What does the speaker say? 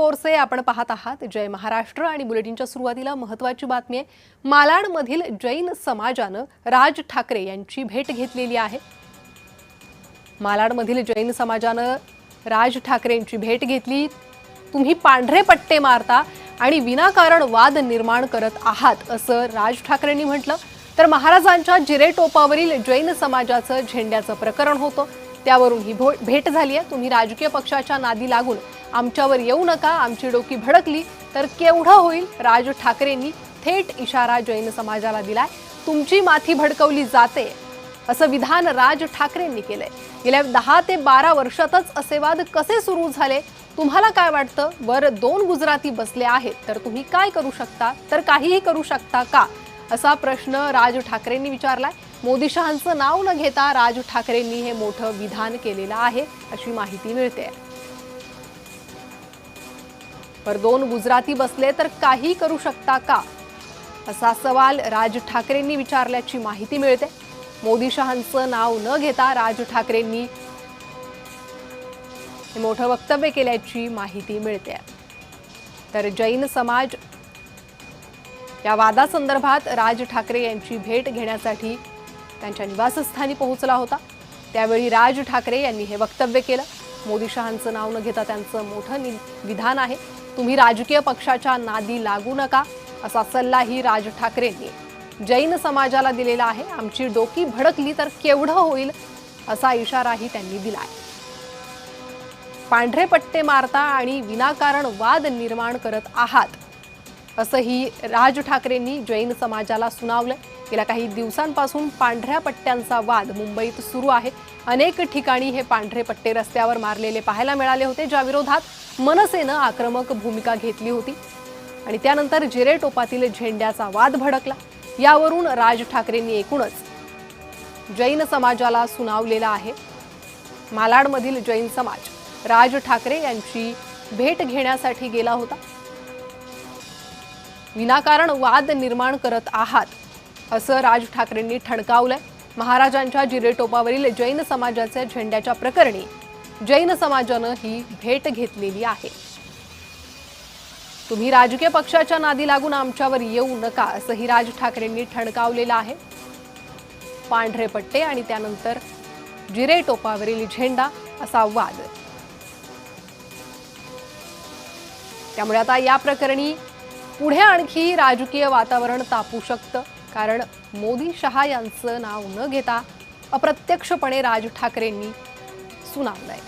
Porsche आपण पाहत आहात जय महाराष्ट्र आणि बुलेटिनच्या सुरुवातीला महत्त्वाची बातमी आहे। मालाडमधील जैन समाजानं राज ठाकरे यांची भेट घेतलेली आहे। मालाडमधील जैन समाजानं राज ठाकरे यांची भेट घेतली। तुम्ही पांढरे पट्टे मारता आणि विनाकारण वाद निर्माण करत आहात असं राज ठाकरेंनी म्हटलं। तर महाराजांच्या जिरेटोपावरील जैन समाजाचं झेंड्याचं प्रकरण होतं, त्यावरून ही भेट झाली आहे। तुम्ही राजकीय पक्षाच्या नादी लागून आमच्यावर येऊ नका, आमची डोकी भडकली तर केवढं होईल। राज ठाकरेंनी थेट इशारा जैन समाजाला दिलाय। तुमची माथी भडकवली जाते असं विधान राज ठाकरेंनी केलंय। गेल्या 10 ते 12 वर्षातच असे वाद कसे सुरू झाले, तुम्हाला काय वाटतं? वर 2 गुजराती बसले आहेत तर तुम्ही काय करू शकता, तर काहीही करू शकता का, असा प्रश्न राज ठाकरेंनी विचारलाय। मोदी शहांचं नाव न घेता राज ठाकरेंनी हे मोठं विधान केलेलं आहे अशी माहिती मिळते। पर 2 गुजराती बसले तर काही करू शकता का, असा सवाल राज ठाकरेंनी विचारल्याची माहिती मिळते। मोदी शहांचं नाव न घेता राज ठाकरेंनी हे मोठं वक्तव्य केल्याची माहिती मिळते। तर जैन समाज या वादासंदर्भात राज ठाकरे यांची भेट घेण्यासाठी त्यांच्या निवासस्थानी पोहोचला होता। त्यावेळी राज ठाकरे यांनी हे वक्तव्य केलं। मोदी शहांचं नाव न घेता त्यांचं मोठं विधान आहे। तुम्ही राजकीय पक्षाच्या नादी लागू नका असा सल्लाही राज ठाकरेंनी जैन समाजाला दिलेला आहे। आमची डोकी भडकली तर केवढं होईल असा इशाराही त्यांनी दिलाय। पांढरे पट्टे मारता आणि विनाकारण वाद निर्माण करत आहात असंही राज ठाकरेंनी जैन समाजाला सुनावलं। गेल्या काही दिवसांपासून पांढऱ्या पट्ट्यांचा वाद मुंबईत सुरू आहे। अनेक ठिकाणी हे पांढरे पट्टे रस्त्यावर मारलेले पाहायला मिळाले होते, ज्या विरोधात मनसेनं आक्रमक भूमिका घेतली होती आणि त्यानंतर जिरेटोपातील झेंड्याचा वाद भडकला। यावरून राज ठाकरेंनी एकूणच जैन समाजाला सुनावलेला आहे। मालाडमधील जैन समाज राज ठाकरे यांची भेट घेण्यासाठी गेला होता। विनाकारण वाद निर्माण करत आहात असं राज ठाकरेंनी ठणकावलंय। महाराजांच्या जिरेटोपावरील जैन समाजाच्या झेंड्याच्या प्रकरणी जैन समाजानं ही भेट घेतलेली आहे। तुम्ही राजकीय पक्षाच्या नादी लागून आमच्यावर येऊ नका असंही राज ठाकरेंनी ठणकावलेलं आहे। पांढरे पट्टे आणि त्यानंतर जिरेटोपावरील झेंडा असा वाद। त्यामुळे आता या प्रकरणी पुढे आणखी राजकीय वातावरण तापू शकतं, कारण मोदी शहा यांचं नाव न घेता अप्रत्यक्षपणे राज ठाकरेंनी सुनावलंय।